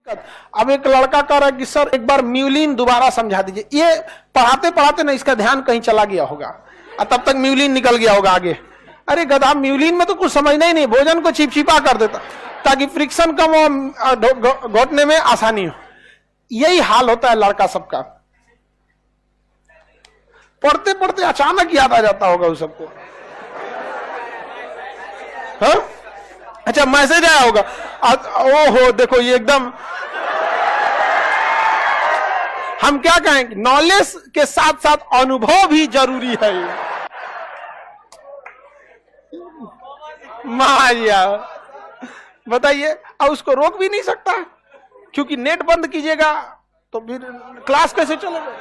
अब एक लड़का कह रहा है कि सर एक बार म्यूलिन दोबारा समझा दीजिए। ये पढ़ाते पढ़ाते ना इसका ध्यान कहीं चला गया होगा और तब तक म्यूलिन निकल गया होगा आगे। अरे गधा, म्यूलिन में तो कुछ समझना ही नहीं, भोजन को चिपचिपा कर देता ताकि फ्रिक्शन कम हो, घोटने में आसानी हो। यही हाल होता है लड़का सबका। पढ़ते पढ़ते अचानक याद आ जाता होगा उस सबको। हाँ? अच्छा, मैसेज आया होगा, ओहो देखो ये एकदम, हम क्या कहेंगे, नॉलेज के साथ साथ अनुभव भी जरूरी है। माया बताइए, अब उसको रोक भी नहीं सकता क्योंकि नेट बंद कीजिएगा तो फिर क्लास कैसे चलेगा।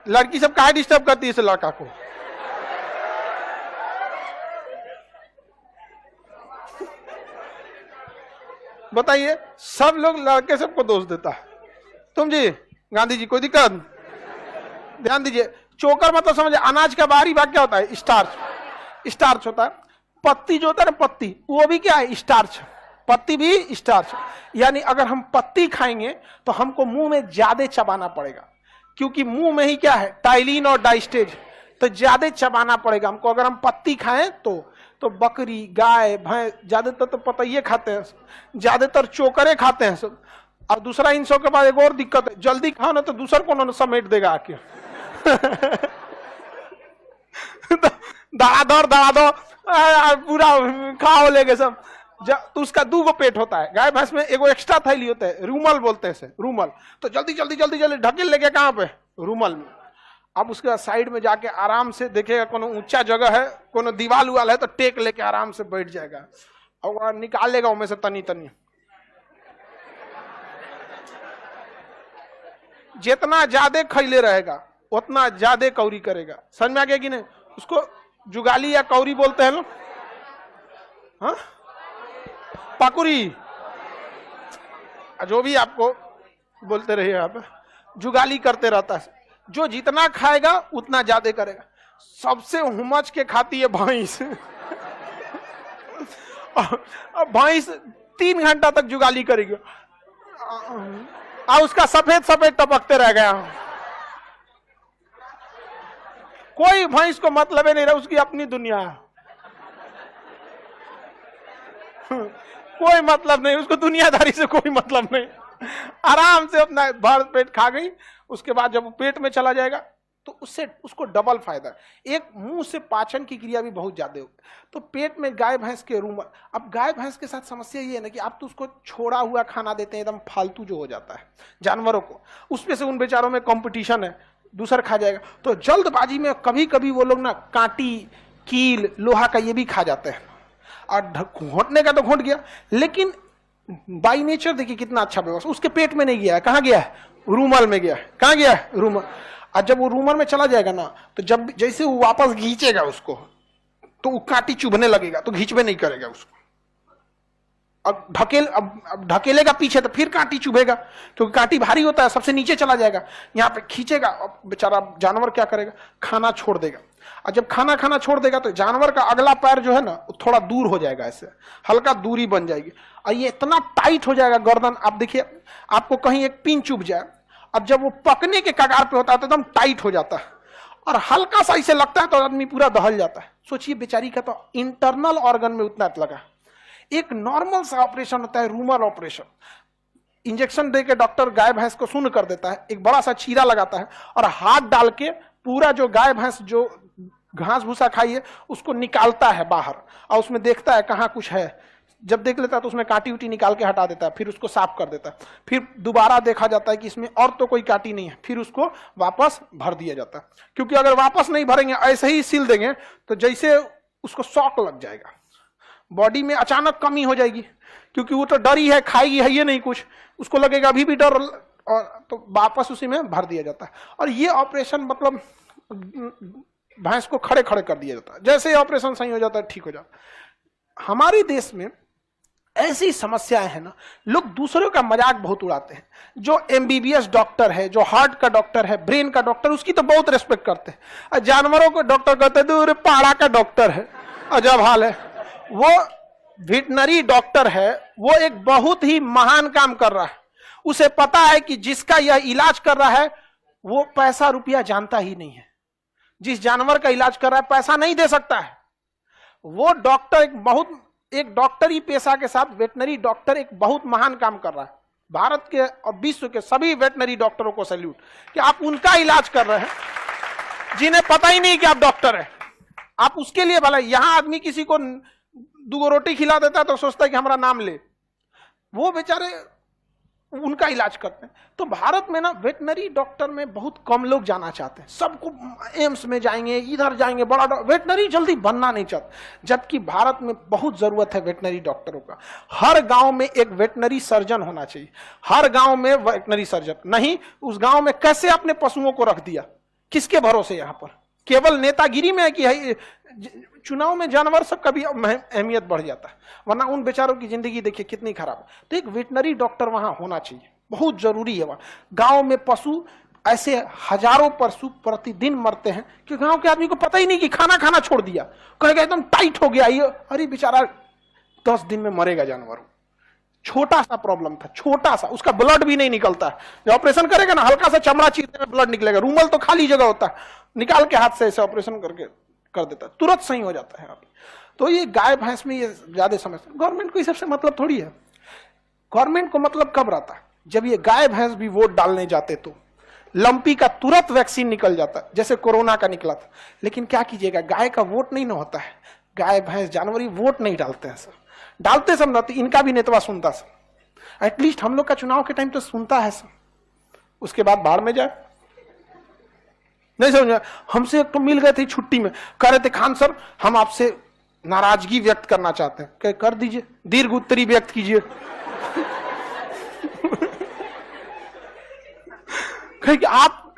लड़की सब काहे डिस्टर्ब करती है इस लड़का को। बताइए, सब लोग लड़के सबको दोष देता है। तुम जी गांधी जी, कोई दिक्कत? ध्यान दीजिए, चोकर मतलब समझे, अनाज का बाहरी भाग क्या होता है? स्टार्च। स्टार्च होता है। पत्ती जो होता है ना, पत्ती, वो भी क्या है? स्टार्च। पत्ती भी स्टार्च। यानी अगर हम पत्ती खाएंगे तो हमको मुंह में ज्यादा चबाना पड़ेगा, क्योंकि मुंह में ही क्या है? टाइलिन और डाइस्टेज, तो ज्यादा चबाना पड़ेगा हमको अगर हम पत्ती खाएं तो बकरी, गाय, भैंस ज्यादातर तो पतइये खाते हैं, ज्यादातर चोकरे खाते हैं सब। और दूसरा इन सब के बाद एक और दिक्कत है, जल्दी खाओ ना तो दूसरा कौन समेट देगा आके। दड़ा पूरा खाओ लेके सब। तो उसका 2 पेट होता है। गाय भैंस में एगो एक्स्ट्रा थैली होता है, रूमल बोलते हैं इसे, रूमल। तो जल्दी जल्दी जल्दी जल्दी ढकेल लेके कहाँ पे? रूमल में। अब उसके साइड में जाके आराम से देखेगा, कोनो ऊंचा जगह है, कोनो दीवार उवाल है तो टेक लेके आराम से बैठ जाएगा और निकालेगा उनमें से तनी तनी। जितना ज्यादा खैले रहेगा उतना ज्यादा कौरी करेगा। समझ में आ गया कि नहीं? उसको जुगाली या कौरी बोलते हैं लोग। हाँ, पाकुरी, जो भी आपको बोलते रहिए आप, जुगाली करते रहता है। जो जितना खाएगा उतना ज्यादा करेगा। सबसे हुमच के खाती है भैंस। भैंस 3 घंटा तक जुगाली करेगी और उसका सफेद सफेद टपकते रह गया। कोई भैंस को मतलब ही नहीं रहा, उसकी अपनी दुनिया है। कोई मतलब नहीं, उसको दुनियादारी से कोई मतलब नहीं। आराम से अपना भर पेट खा गई। उसके बाद जब वो पेट में चला जाएगा तो उससे उसको डबल फायदा है। एक, मुंह से पाचन की क्रिया भी बहुत ज्यादा होगी। तो पेट में गाय भैंस के रूमल। अब गाय भैंस के साथ समस्या ये है ना कि आप तो उसको छोड़ा हुआ खाना देते हैं, एकदम फालतू जो हो जाता है जानवरों को, उसमें से उन बेचारों में कंपटीशन है, दूसरा खा जाएगा। तो जल्दबाजी में कभी कभी वो लोग ना कांटी, कील, लोहा का ये भी खा जाते हैं। और घोटने का तो घोट गया, लेकिन बाई नेचर देखिए कितना अच्छा व्यवस्था। उसके पेट में नहीं गया है, कहां गया है? रूमल में गया है। कहां गया है? रूमल। और जब वो रूमल में चला जाएगा ना, तो जब जैसे वो वापस खींचेगा उसको तो वो कांटी चुभने लगेगा, तो खींचवे नहीं करेगा उसको। अब ढकेलेगा पीछे तो फिर कांटी चुभेगा, क्योंकि कांटी भारी होता है, सबसे नीचे चला जाएगा। यहाँ पे खींचेगा, अब बेचारा जानवर क्या करेगा? खाना छोड़ देगा। और जब खाना छोड़ देगा तो जानवर का अगला पैर जो है ना, वो थोड़ा दूर हो जाएगा, ऐसे हल्का दूरी बन जाएगी। और ये इतना टाइट हो जाएगा गर्दन, आप देखिए, आपको कहीं एक पिन चुभ जाए, अब जब वो पकने के कगार पे होता है तो एकदम टाइट हो जाता है और हल्का सा इसे लगता है तो आदमी पूरा दहल जाता है। सोचिए बेचारी का तो इंटरनल ऑर्गन में उतना लगा। एक नॉर्मल सा ऑपरेशन होता है रूमल ऑपरेशन। इंजेक्शन दे के डॉक्टर गाय भैंस को शून्य कर देता है, एक बड़ा सा चीरा लगाता है और हाथ डाल के पूरा जो गाय भैंस जो घास भूसा खाई है उसको निकालता है बाहर और उसमें देखता है कहाँ कुछ है। जब देख लेता है तो उसमें कांटी उटी निकाल के हटा देता है, फिर उसको साफ कर देता है। फिर दोबारा देखा जाता है कि इसमें और तो कोई कांटी नहीं है, फिर उसको वापस भर दिया जाता है। क्योंकि अगर वापस नहीं भरेंगे, ऐसे ही सील देंगे तो जैसे उसको शॉक लग जाएगा, बॉडी में अचानक कमी हो जाएगी, क्योंकि वो तो डरी है, खाएगी है ये नहीं कुछ, उसको लगेगा अभी भी डर, और तो वापस उसी में भर दिया जाता है। और ये ऑपरेशन मतलब भैंस को खड़े खड़े कर दिया जाता है। जैसे ही ऑपरेशन सही हो जाता है, ठीक हो जाता है। हमारे देश में ऐसी समस्याएं हैं ना, लोग दूसरों का मजाक बहुत उड़ाते हैं। जो एमबीबीएस डॉक्टर है, जो हार्ट का डॉक्टर है, ब्रेन का डॉक्टर, उसकी तो बहुत रिस्पेक्ट करते हैं। जानवरों को डॉक्टर कहते हैं, दूर पाड़ा का डॉक्टर है, अजब हाल है। वो वेटनरी डॉक्टर है वो एक बहुत ही महान काम कर रहा है। उसे पता है कि जिसका यह इलाज कर रहा है वो पैसा रुपया जानता ही नहीं है। जिस जानवर का इलाज कर रहा है पैसा नहीं दे सकता है। वो डॉक्टर एक डॉक्टरी पेशा के साथ वेटनरी डॉक्टर एक बहुत महान काम कर रहा है। भारत के और विश्व के सभी वेटनरी डॉक्टरों को सैल्यूट कि आप उनका इलाज कर रहे हैं जिन्हें पता ही नहीं कि आप डॉक्टर हैं। आप उसके लिए भला, यहां आदमी किसी को 2 रोटी खिला देता है तो सोचता है कि हमारा नाम ले, वो बेचारे उनका इलाज करते हैं। तो भारत में ना वेटनरी डॉक्टर में बहुत कम लोग जाना चाहते हैं। सबको एम्स में जाएंगे, इधर जाएंगे, बड़ा वेटनरी जल्दी बनना नहीं चाहते, जबकि भारत में बहुत जरूरत है वेटनरी डॉक्टरों का। हर गांव में एक वेटनरी सर्जन होना चाहिए, हर गांव में वेटनरी सर्जन नहीं। उस गांव में कैसे अपने पशुओं को रख दिया, किसके भरोसे? यहां पर केवल नेतागिरी में है कि चुनाव में जानवर सब का भी अहमियत बढ़ जाता है, वरना उन बेचारों की जिंदगी देखिए कितनी खराब है। तो एक वेटनरी डॉक्टर वहां होना चाहिए, बहुत जरूरी है। वहां गांव में पशु ऐसे हजारों पशु प्रतिदिन मरते हैं कि गांव के आदमी को पता ही नहीं कि खाना खाना छोड़ दिया, कहेगा एकदम टाइट हो गया ये, अरे बेचारा 10 दिन में मरेगा जानवर। छोटा सा प्रॉब्लम था, छोटा सा, उसका ब्लड भी नहीं निकलता। जब ऑपरेशन करेगा ना, हल्का सा चमड़ा चीरने में ब्लड निकलेगा, रूमल तो खाली जगह होता है, निकाल के हाथ से ऐसे ऑपरेशन करके कर देता है, तुरंत सही हो जाता है। तो ये गाय भैंस में ये ज्यादा समस्या। गवर्नमेंट को इस सबसे मतलब थोड़ी है। गवर्नमेंट को मतलब कब रहता है? जब ये गाय भैंस भी वोट डालने जाते तो लंपी का तुरंत वैक्सीन निकल जाता, जैसे कोरोना का निकला था। लेकिन क्या कीजिएगा, गाय का वोट नहीं ना होता है, गाय भैंस जानवर वोट नहीं डालते हैं सर। डालते सब ना तो इनका भी नेतवा सुनता सर, एटलीस्ट हम लोग का चुनाव के टाइम तो सुनता है सर, उसके बाद बाढ़ में जाए। नहीं समझ, हमसे एक तो मिल गए थे छुट्टी में, कह रहे थे खान सर हम आपसे नाराजगी व्यक्त करना चाहते हैं। कर दीजिए, दीर्घ उत्तरी व्यक्त कीजिए। कहे कि आप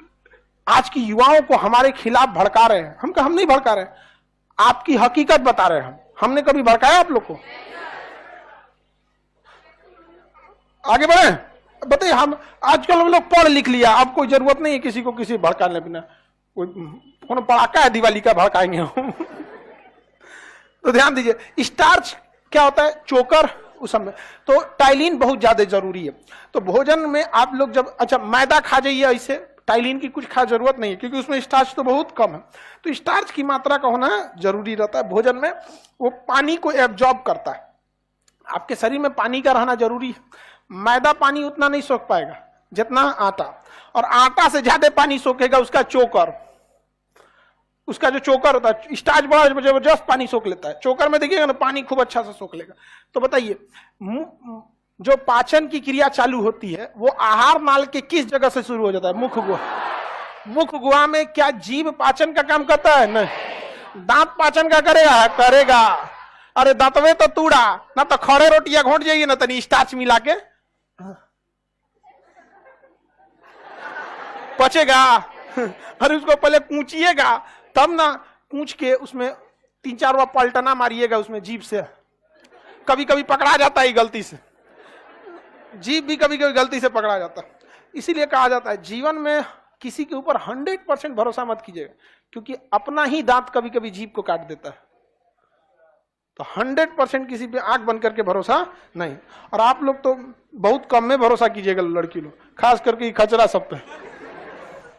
आज की युवाओं को हमारे खिलाफ भड़का रहे हैं। हम कहा हम नहीं भड़का रहे, आपकी हकीकत बता रहे हैं। हमने कभी भड़काया आप लोग को? आगे बढ़े, बताइए। हम आजकल हम लोग पढ़ लिख लिया, अब कोई जरूरत नहीं है किसी को किसी भड़काने बिना। कौन पड़ाका है दिवाली का भड़काएंगे हम। तो ध्यान दीजिए, स्टार्च क्या होता है, चोकर उस समय। तो टाइलिन बहुत ज्यादा जरूरी है। तो भोजन में आप लोग जब अच्छा मैदा खा जाइए, ऐसे टाइलिन की कुछ खा जरूरत नहीं है, क्योंकि उसमें स्टार्च तो बहुत कम है। तो स्टार्च की मात्रा का होना जरूरी रहता है भोजन में। वो पानी को एब्जॉर्ब करता है, आपके शरीर में पानी का रहना जरूरी है। मैदा पानी उतना नहीं सोख पाएगा जितना आटा, और आटा से ज्यादा पानी सोखेगा उसका चोकर। उसका जो चोकर होता है, स्टार्च बड़ा जबरदस्त पानी सोख लेता है, चोकर में देखिएगा ना पानी खूब अच्छा से सोख लेगा। तो बताइए, जो पाचन की क्रिया चालू होती है वो आहार नाल के किस जगह से शुरू हो जाता है? मुख गुहा। मुख गुहा में क्या जीभ पाचन का काम करता है? नहीं। दांत पाचन का करेगा। अरे दांतवे तो तूड़ा ना, तो खड़े रोटियां घोट जाइए ना, तनी स्टार्च मिला के पचेगा। अरे उसको पहले कूचिएगा, तब ना कूच के उसमें 3-4 बार पलटना मारिएगा उसमें जीभ से। कभी कभी पकड़ा जाता है गलती से, जीभ भी कभी कभी गलती से पकड़ा जाता है। इसीलिए कहा जाता है जीवन में किसी के ऊपर 100% भरोसा मत कीजिएगा, क्योंकि अपना ही दांत कभी कभी जीभ को काट देता है। तो 100% किसी पे आंख बंद करके भरोसा नहीं। और आप लोग तो बहुत कम में भरोसा कीजिएगा, लड़की लोग खास करके खचरा सब पे।